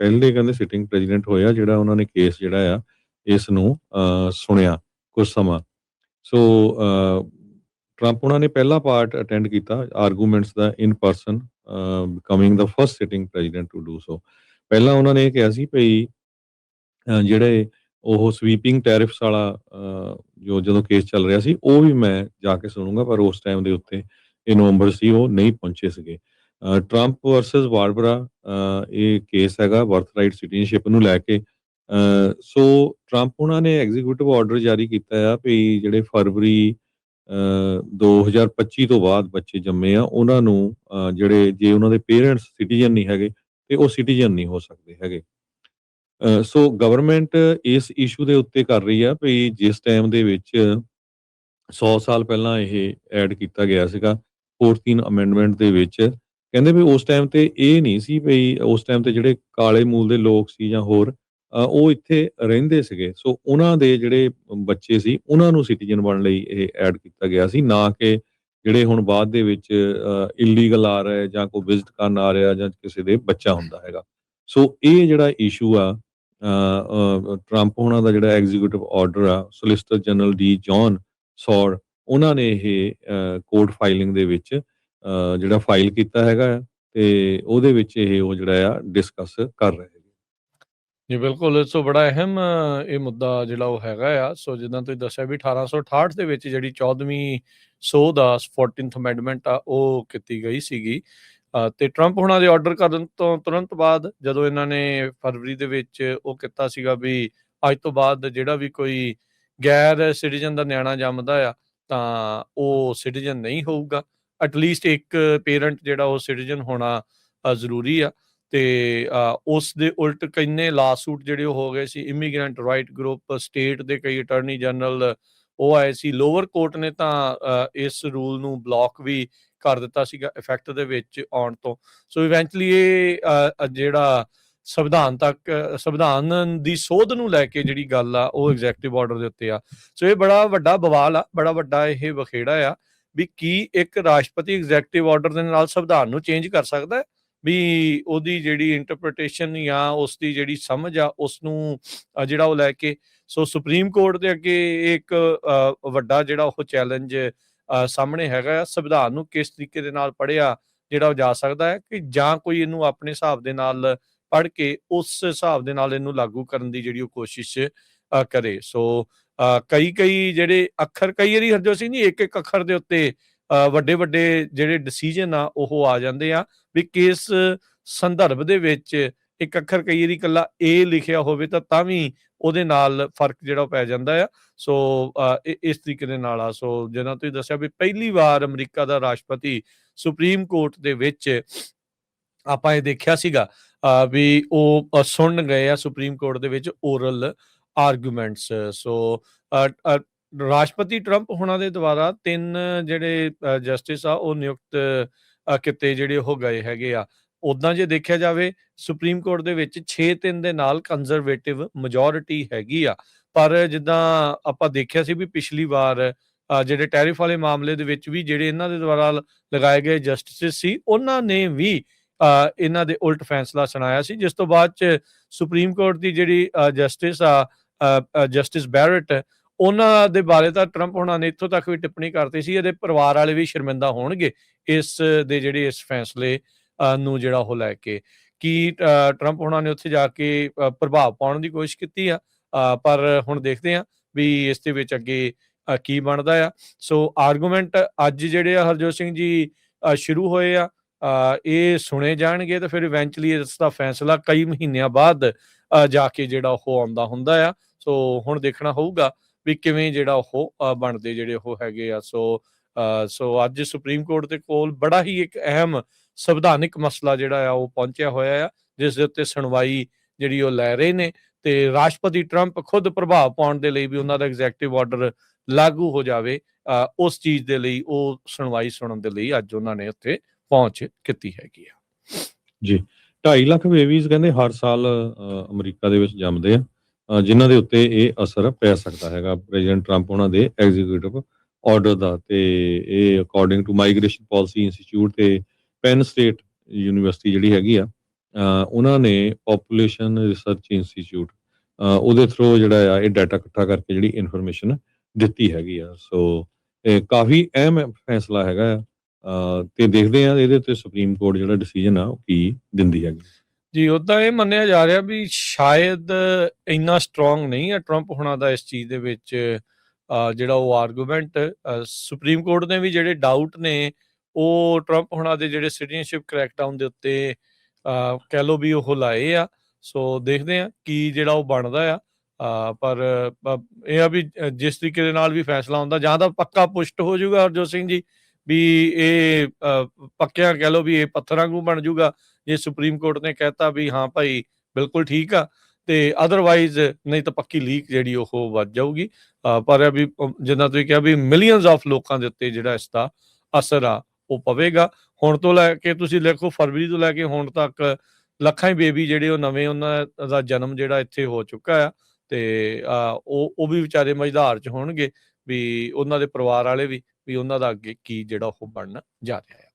ਪਹਿਲੇ ਕਹਿੰਦੇ sitting president ਹੋਏ ਆ ਜਿਹੜਾ ਉਹਨਾਂ ਨੇ ਕੇਸ ਜਿਹੜਾ ਆ ਇਸ ਨੂੰ ਸੁਣਿਆ ਕੁਝ ਸਮਾਂ। ਸੋ ਟਰੰਪ ਉਹਨਾਂ ਨੇ ਪਹਿਲਾ ਪਾਰਟ ਅਟੈਂਡ ਕੀਤਾ ਆਰਗੂਮੈਂਟਸ ਦਾ in person, becoming the first sitting president to do so. ਪਹਿਲਾਂ ਉਹਨਾਂ ਨੇ ਇਹ ਕਿਹਾ ਸੀ ਭਈ ਜਿਹੜੇ ਉਹ ਸਵੀਪਿੰਗ ਟੈਰਿਫਸ ਵਾਲਾ ਜੋ ਜਦੋਂ ਕੇਸ ਚੱਲ ਰਿਹਾ ਸੀ ਉਹ ਵੀ ਮੈਂ ਜਾ ਕੇ ਸੁਣੂੰਗਾ, ਪਰ ਉਸ ਟਾਈਮ ਦੇ ਉੱਤੇ ਇਹ ਨਵੰਬਰ ਸੀ ਉਹ ਨਹੀਂ ਪਹੁੰਚੇ ਸੀਗੇ। ਟਰੰਪ ਵਰਸਸ ਬਾਰਬਰਾ ਇਹ ਕੇਸ ਹੈਗਾ ਬਰਥਰਾਈਟ ਸਿਟੀਜ਼ਨਸ਼ਿਪ ਨੂੰ ਲੈ ਕੇ। ਸੋ ਟਰੰਪ ਉਹਨਾਂ ਨੇ ਐਗਜ਼ੀਕਿਊਟਿਵ ਆਰਡਰ ਜਾਰੀ ਕੀਤਾ ਆ ਵੀ ਜਿਹੜੇ ਫਰਵਰੀ 2025 ਤੋਂ ਬਾਅਦ ਬੱਚੇ ਜੰਮੇ ਆ ਉਹਨਾਂ ਨੂੰ ਜਿਹੜੇ ਜੇ ਉਹਨਾਂ ਦੇ ਪੇਰੈਂਟਸ ਸਿਟੀਜ਼ਨ ਨਹੀਂ ਹੈਗੇ ਤੇ ਉਹ ਸਿਟੀਜ਼ਨ ਨਹੀਂ ਹੋ ਸਕਦੇ ਹੈਗੇ। ਸੋ ਗਵਰਨਮੈਂਟ ਇਸ ਇਸ਼ੂ ਦੇ ਉੱਤੇ ਕਰ ਰਹੀ ਆ ਵੀ ਜਿਸ ਟਾਈਮ ਦੇ ਵਿੱਚ 100 ਸਾਲ ਪਹਿਲਾਂ ਇਹ ਐਡ ਕੀਤਾ ਗਿਆ ਸੀਗਾ 14 ਅਮੈਂਡਮੈਂਟ ਦੇ ਵਿੱਚ, ਕਹਿੰਦੇ ਵੀ ਉਸ ਟਾਈਮ ਤੇ ਇਹ ਨਹੀਂ ਸੀ ਵੀ ਉਸ ਟਾਈਮ ਤੇ ਜਿਹੜੇ ਕਾਲੇ ਮੂਲ ਦੇ ਲੋਕ ਸੀ ਜਾਂ ਹੋਰ ਉਹ ਇੱਥੇ ਰਹਿੰਦੇ ਸੀਗੇ। ਸੋ ਉਹਨਾਂ ਦੇ ਜਿਹੜੇ ਬੱਚੇ ਸੀ ਉਹਨਾਂ ਨੂੰ ਸਿਟੀਜ਼ਨ ਬਣਨ ਲਈ ਇਹ ਐਡ ਕੀਤਾ ਗਿਆ ਸੀ, ਨਾ ਕਿ ਜਿਹੜੇ ਹੁਣ ਬਾਅਦ ਦੇ ਵਿੱਚ ਇਲੀਗਲ ਆ ਰਹੇ ਜਾਂ ਕੋਈ ਵਿਜ਼ਿਟ ਕਰਨ ਆ ਰਿਹਾ ਜਾਂ ਕਿਸੇ ਦੇ ਬੱਚਾ ਹੁੰਦਾ ਹੈਗਾ। ਸੋ ਇਹ ਜਿਹੜਾ ਇਸ਼ੂ ਆ ਟਰੰਪ ਉਹਨਾਂ ਦਾ ਜਿਹੜਾ ਐਗਜ਼ੀਕਿਊਟਿਵ ਆਰਡਰ ਆ ਸੋਲਿਸਿਟਰ ਜਨਰਲ ਡੀ ਜੌਨ ਸੌਰ ਉਹਨਾਂ ਨੇ ਇਹ ਕੋਰਟ ਫਾਈਲਿੰਗ ਦੇ ਵਿੱਚ ਜਿਹੜਾ ਫਾਈਲ ਕੀਤਾ ਹੈਗਾ ਤੇ ਉਹਦੇ ਵਿੱਚ ਇਹ ਉਹ ਜਿਹੜਾ ਆ ਡਿਸਕਸ ਕਰ ਰਹੇ। ਜੀ ਬਿਲਕੁਲ, ਸੋ ਬੜਾ ਅਹਿਮ ਇਹ ਮੁੱਦਾ ਜਿਹੜਾ ਉਹ ਹੈਗਾ ਆ। ਸੋ ਜਿੱਦਾਂ ਤੁਸੀਂ ਦੱਸਿਆ ਵੀ 1868 ਦੇ ਵਿੱਚ ਜਿਹੜੀ 14ਵੀਂ ਸੋਧ ਆ 14th ਅਮੈਂਡਮੈਂਟ ਆ ਉਹ ਕੀਤੀ ਗਈ ਸੀਗੀ। ਤੇ ਟਰੰਪ ਹੁਣਾਂ ਦੇ ਆਰਡਰ ਕਰਨ ਤੋਂ ਤੁਰੰਤ ਬਾਅਦ ਜਦੋਂ ਇਹਨਾਂ ਨੇ ਫਰਵਰੀ ਦੇ ਵਿੱਚ ਉਹ ਕੀਤਾ ਸੀਗਾ ਵੀ ਅੱਜ ਤੋਂ ਬਾਅਦ ਜਿਹੜਾ ਵੀ ਕੋਈ ਗੈਰ ਸਿਟੀਜ਼ਨ ਦਾ ਨਿਆਣਾ ਜੰਮਦਾ ਆ ਤਾਂ ਉਹ ਸਿਟੀਜ਼ਨ ਨਹੀਂ ਹੋਊਗਾ। ਐਟਲੀਸਟ ਇੱਕ ਪੇਰੈਂਟ ਜਿਹੜਾ ਉਹ ਸਿਟੀਜ਼ਨ ਹੋਣਾ ਜ਼ਰੂਰੀ ਆ। ਤੇ ਉਸ ਦੇ ਉਲਟ ਕਿੰਨੇ ਲਾਸੂਟ ਜਿਹੜੇ ਉਹ ਹੋ ਗਏ ਸੀ। ਇਮੀਗ੍ਰੈਂਟ ਰਾਈਟ ਗਰੁੱਪ, ਸਟੇਟ ਦੇ ਕਈ ਅਟਾਰਨੀ ਜਨਰਲ ਉਹ ਆਏ ਸੀ। ਲੋਅਰ ਕੋਰਟ ਨੇ ਤਾਂ ਇਸ ਰੂਲ ਨੂੰ ਬਲੌਕ ਵੀ ਕਰ ਦਿੱਤਾ ਸੀਗਾ ਇਫੈਕਟ ਦੇ ਵਿੱਚ ਆਉਣ ਤੋਂ। ਸੋ ਇਵੈਂਚੁਅਲੀ ਇਹ ਜਿਹੜਾ ਸੰਵਿਧਾਨ ਦੀ ਸੋਧ ਨੂੰ ਲੈ ਕੇ ਜਿਹੜੀ ਗੱਲ ਆ ਉਹ ਐਗਜ਼ੈਕਟਿਵ ਆਰਡਰ ਦੇ ਉੱਤੇ ਆ। ਸੋ ਇਹ ਬੜਾ ਵੱਡਾ ਬਵਾਲ ਆ, ਬੜਾ ਵੱਡਾ ਇਹ ਵਖੇੜਾ ਆ ਵੀ ਕੀ ਇੱਕ ਰਾਸ਼ਟਰਪਤੀ ਐਗਜ਼ੈਕਟਿਵ ਆਰਡਰ ਦੇ ਨਾਲ ਸੰਵਿਧਾਨ ਨੂੰ ਚੇਂਜ ਕਰ ਸਕਦਾ ਹੈ। ਵੀ ਉਹਦੀ ਜਿਹੜੀ ਇੰਟਰਪ੍ਰੀਟੇਸ਼ਨ ਜਾਂ ਉਸ ਦੀ ਜਿਹੜੀ ਸਮਝ ਆ ਉਸ ਨੂੰ ਜਿਹੜਾ ਉਹ ਲੈ ਕੇ ਸੋ ਸੁਪਰੀਮ ਕੋਰਟ ਦੇ ਅੱਗੇ ਇੱਕ ਵੱਡਾ ਜਿਹੜਾ ਉਹ ਚੈਲੰਜ ਸਾਹਮਣੇ ਹੈਗਾ ਆ। ਸੰਵਿਧਾਨ ਨੂੰ ਕਿਸ ਤਰੀਕੇ ਦੇ ਨਾਲ ਪੜ੍ਹਿਆ ਜਿਹੜਾ ਉਹ ਜਾ ਸਕਦਾ ਹੈ ਕਿ ਜਾਂ ਕੋਈ ਇਹਨੂੰ ਆਪਣੇ ਹਿਸਾਬ ਦੇ ਨਾਲ ਪੜ੍ਹ ਕੇ ਉਸ ਹਿਸਾਬ ਦੇ ਨਾਲ ਇਹਨੂੰ ਲਾਗੂ ਕਰਨ ਦੀ ਜਿਹੜੀ ਉਹ ਕੋਸ਼ਿਸ਼ ਕਰੇ। ਸੋ ਕਈ ਜਿਹੜੇ ਅੱਖਰ ਕਈ ਵਾਰੀ ਹਰਜੋਤ ਸਿੰਘ ਜੀ ਇੱਕ ਅੱਖਰ ਦੇ ਉੱਤੇ ਵੱਡੇ ਜਿਹੜੇ ਡਿਸੀਜਨ ਆ ਉਹ ਆ ਜਾਂਦੇ ਆ ਵੀ ਕਿਸ ਸੰਦਰਭ ਦੇ ਵਿੱਚ ਇੱਕ ਅੱਖਰ ਕਈ ਵਾਰੀ ਇਕੱਲਾ ਏ ਲਿਖਿਆ ਹੋਵੇ ਤਾਂ ਵੀ ਉਹਦੇ ਨਾਲ ਫਰਕ ਜਿਹੜਾ ਪੈ ਜਾਂਦਾ ਆ। ਸੋ ਇਸ ਤਰੀਕੇ ਦੇ ਨਾਲ ਆ। ਸੋ ਜਿੱਦਾਂ ਤੁਸੀਂ ਦੱਸਿਆ ਵੀ ਪਹਿਲੀ ਵਾਰ ਅਮਰੀਕਾ ਦਾ ਰਾਸ਼ਟਰਪਤੀ ਸੁਪਰੀਮ ਕੋਰਟ ਦੇ ਵਿੱਚ ਆਪਾਂ ਇਹ ਦੇਖਿਆ ਸੀਗਾ ਵੀ ਉਹ ਸੁਣਨ ਗਏ ਆ ਸੁਪਰੀਮ ਕੋਰਟ ਦੇ ਵਿੱਚ ਓਰਲ ਆਰਗੂਮੈਂਟਸ। ਸੋ ਰਾਸ਼ਟਰਪਤੀ ਟਰੰਪ ਹੁਣਾਂ ਦੇ ਦੁਆਰਾ 3 ਜਿਹੜੇ ਜਸਟਿਸ ਆ ਉਹ ਨਿਯੁਕਤ ਕਿਤੇ ਜਿਹੜੇ ਉਹ ਗਏ ਹੈਗੇ ਆ। ਉੱਦਾਂ ਜੇ ਦੇਖਿਆ ਜਾਵੇ ਸੁਪਰੀਮ ਕੋਰਟ ਦੇ ਵਿੱਚ 6-3 ਦੇ ਨਾਲ ਕੰਜ਼ਰਵੇਟਿਵ ਮੈਜੋਰਿਟੀ ਹੈਗੀ ਆ। ਪਰ ਜਿੱਦਾਂ ਆਪਾਂ ਦੇਖਿਆ ਸੀ ਵੀ ਪਿਛਲੀ ਵਾਰ ਜਿਹੜੇ ਟੈਰਿਫ ਵਾਲੇ ਮਾਮਲੇ ਦੇ ਵਿੱਚ ਵੀ ਜਿਹੜੇ ਇਹਨਾਂ ਦੇ ਦੁਆਰਾ ਲਗਾਏ ਗਏ ਜਸਟਿਸ ਸੀ ਉਹਨਾਂ ਨੇ ਵੀ ਇਹਨਾਂ ਦੇ ਉਲਟ ਫੈਸਲਾ ਸੁਣਾਇਆ ਸੀ, ਜਿਸ ਤੋਂ ਬਾਅਦ ਚ ਸੁਪਰੀਮ ਕੋਰਟ ਦੀ ਜਿਹੜੀ ਜਸਟਿਸ ਆ ਜਸਟਿਸ ਬੈਰਟ ਉਹਨਾਂ ਦੇ ਬਾਰੇ ਤਾਂ ਟਰੰਪ ਹੁਣਾਂ ਨੇ ਇੱਥੋਂ ਤੱਕ ਵੀ ਟਿੱਪਣੀ ਕਰਤੀ ਸੀ ਇਹਦੇ ਪਰਿਵਾਰ ਵਾਲੇ ਵੀ ਸ਼ਰਮਿੰਦਾ ਹੋਣਗੇ ਇਸ ਦੇ ਜਿਹੜੇ ਇਸ ਫੈਸਲੇ ਨੂੰ ਜਿਹੜਾ ਉਹ ਲੈ ਕੇ। ਕੀ ਟਰੰਪ ਹੁਣਾਂ ਨੇ ਉੱਥੇ ਜਾ ਕੇ ਪ੍ਰਭਾਵ ਪਾਉਣ ਦੀ ਕੋਸ਼ਿਸ਼ ਕੀਤੀ ਆ, ਪਰ ਹੁਣ ਦੇਖਦੇ ਆ ਵੀ ਇਸ ਦੇ ਵਿੱਚ ਅੱਗੇ ਕੀ ਬਣਦਾ ਆ। ਸੋ ਆਰਗੂਮੈਂਟ ਅੱਜ ਜਿਹੜੇ ਆ ਹਰਜੋਤ ਸਿੰਘ ਜੀ ਸ਼ੁਰੂ ਹੋਏ ਆ ਇਹ ਸੁਣੇ ਜਾਣਗੇ ਤੇ ਫਿਰ ਇਵੈਂਚੁਅਲੀ ਇਸ ਦਾ ਫੈਸਲਾ ਕਈ ਮਹੀਨਿਆਂ ਬਾਅਦ ਜਾ ਕੇ ਜਿਹੜਾ ਉਹ ਆਉਂਦਾ ਹੁੰਦਾ ਆ। ਸੋ ਹੁਣ ਦੇਖਣਾ ਹੋਊਗਾ ਵੀ ਕਿਵੇਂ ਜਿਹੜਾ ਉਹ ਬਣਦੇ ਜਿਹੜੇ ਉਹ ਹੈਗੇ ਆ। ਸੋ ਅੱਜ ਸੁਪਰੀਮ ਕੋਰਟ ਦੇ ਕੋਲ ਬੜਾ ਹੀ ਇੱਕ ਅਹਿਮ ਸੰਵਿਧਾਨਿਕ ਮਸਲਾ ਜਿਹੜਾ ਆ ਉਹ ਪਹੁੰਚਿਆ ਹੋਇਆ ਆ, ਜਿਸ ਦੇ ਉੱਤੇ ਸੁਣਵਾਈ ਜਿਹੜੀ ਉਹ ਲੈ ਰਹੇ ਨੇ ਤੇ ਰਾਸ਼ਟਰਪਤੀ ਟਰੰਪ ਖੁਦ ਪ੍ਰਭਾਵ ਪਾਉਣ ਦੇ ਲਈ ਵੀ ਉਹਨਾਂ ਦਾ ਐਗਜ਼ੈਕਟਿਵ ਆਰਡਰ ਲਾਗੂ ਹੋ ਜਾਵੇ ਉਸ ਚੀਜ਼ ਦੇ ਲਈ ਉਹ ਸੁਣਵਾਈ ਸੁਣਨ ਦੇ ਲਈ ਅੱਜ ਉਹਨਾਂ ਨੇ ਉੱਥੇ ਪਹੁੰਚ ਕੀਤੀ ਹੈਗੀ ਆ। ਜੀ 2.5 ਲੱਖ ਬੇਬੀਜ਼ ਕਹਿੰਦੇ ਹਰ ਸਾਲ ਅਮਰੀਕਾ ਦੇ ਵਿੱਚ ਜੰਮਦੇ ਆ ਜਿਨ੍ਹਾਂ ਦੇ ਉੱਤੇ ਇਹ ਅਸਰ ਪੈ ਸਕਦਾ ਹੈਗਾ ਪ੍ਰੈਜ਼ੀਡੈਂਟ ਟਰੰਪ ਉਹਨਾਂ ਦੇ ਐਗਜ਼ੀਕਿਊਟਿਵ ਆਰਡਰ ਦਾ। ਤੇ ਇਹ according to migration policy institute ਤੇ ਪੈਨ ਸਟੇਟ ਯੂਨੀਵਰਸਿਟੀ ਜਿਹੜੀ ਹੈਗੀ ਆ ਉਹਨਾਂ ਨੇ ਪੋਪੂਲੇਸ਼ਨ ਰਿਸਰਚ ਇੰਸਟੀਚਿਊਟ ਉਹਦੇ ਥਰੂ ਜਿਹੜਾ ਆ ਇਹ ਡਾਟਾ ਇਕੱਠਾ ਕਰਕੇ ਜਿਹੜੀ ਇਨਫੋਰਮੇਸ਼ਨ ਦਿੱਤੀ ਹੈਗੀ ਆ। ਸੋ ਇਹ ਕਾਫੀ ਅਹਿਮ ਫੈਸਲਾ ਹੈਗਾ ਆ। ਤੇ ਦੇਖਦੇ ਆ ਇਹਦੇ ਤੇ ਸੁਪਰੀਮ ਕੋਰਟ ਜਿਹੜਾ ਡਿਸੀਜਨ ਆ ਉਹ ਕੀ ਦਿੰਦੀ ਹੈਗੀ। ਜੀ, ਉੱਦਾਂ ਇਹ ਮੰਨਿਆ ਜਾ ਰਿਹਾ ਵੀ ਸ਼ਾਇਦ ਇੰਨਾ ਸਟਰੋਂਗ ਨਹੀਂ ਹੈ ਟਰੰਪ ਹੋਣਾ ਦਾ ਇਸ ਚੀਜ਼ ਦੇ ਵਿੱਚ ਜਿਹੜਾ ਉਹ ਆਰਗੂਮੈਂਟ। ਸੁਪਰੀਮ ਕੋਰਟ ਨੇ ਵੀ ਜਿਹੜੇ ਡਾਊਟ ਨੇ ਉਹ ਟਰੰਪ ਹੋਣਾ ਦੇ ਜਿਹੜੇ ਸਿਟੀਜ਼ਨਸ਼ਿਪ ਕਰੈਕਡਾਊਨ ਦੇ ਉੱਤੇ ਕਹਿ ਲਓ ਵੀ ਉਹ ਲਾਏ ਆ। ਸੋ ਦੇਖਦੇ ਆ ਕੀ ਜਿਹੜਾ ਉਹ ਬਣਦਾ ਆ। ਪਰ ਇਹ ਆ ਵੀ ਜਿਸ ਤਰੀਕੇ ਦੇ ਨਾਲ ਵੀ ਫੈਸਲਾ ਹੁੰਦਾ ਜਾਂ ਤਾਂ ਪੱਕਾ ਪੁਸ਼ਟ ਹੋ ਜਾਊਗਾ ਹਰਜੋਤ ਸਿੰਘ ਜੀ ਵੀ ਇਹ ਪੱਕਿਆ ਕਹਿ ਲਓ ਵੀ ਇਹ ਪੱਥਰ ਵਾਂਗੂ ਬਣ ਜਾਊਗਾ ਜੇ ਸੁਪਰੀਮ ਕੋਰਟ ਨੇ ਕਹਿਤਾ ਵੀ ਹਾਂ ਭਾਈ ਬਿਲਕੁਲ ਠੀਕ ਆ, ਤੇ ਅਦਰਵਾਈਜ਼ ਨਹੀਂ ਤਾਂ ਪੱਕੀ ਲੀਕ ਜਿਹੜੀ ਉਹ ਵੱਧ ਜਾਊਗੀ। ਪਰ ਇਹ ਵੀ ਜਿੱਦਾਂ ਤੁਸੀਂ ਕਿਹਾ ਵੀ ਮਿਲੀਅਨਸ ਆਫ ਲੋਕਾਂ ਦੇ ਉੱਤੇ ਜਿਹੜਾ ਇਸ ਦਾ ਅਸਰ ਆ ਉਹ ਪਵੇਗਾ। ਹੁਣ ਤੋਂ ਲੈ ਕੇ ਤੁਸੀਂ ਦੇਖੋ ਫਰਵਰੀ ਤੋਂ ਲੈ ਕੇ ਹੁਣ ਤੱਕ ਲੱਖਾਂ ਹੀ ਬੇਬੀ ਜਿਹੜੇ ਉਹ ਨਵੇਂ ਉਹਨਾਂ ਦਾ ਜਨਮ ਜਿਹੜਾ ਇੱਥੇ ਹੋ ਚੁੱਕਾ ਆ, ਤੇ ਉਹ ਵੀ ਵਿਚਾਰੇ ਮਝਧਾਰ 'ਚ ਹੋਣਗੇ ਵੀ ਉਹਨਾਂ ਦੇ ਪਰਿਵਾਰ ਵਾਲੇ ਵੀ ਉਹਨਾਂ ਦਾ ਅੱਗੇ ਕੀ ਜਿਹੜਾ ਉਹ ਬਣਨ ਜਾ ਰਿਹਾ ਹੈ।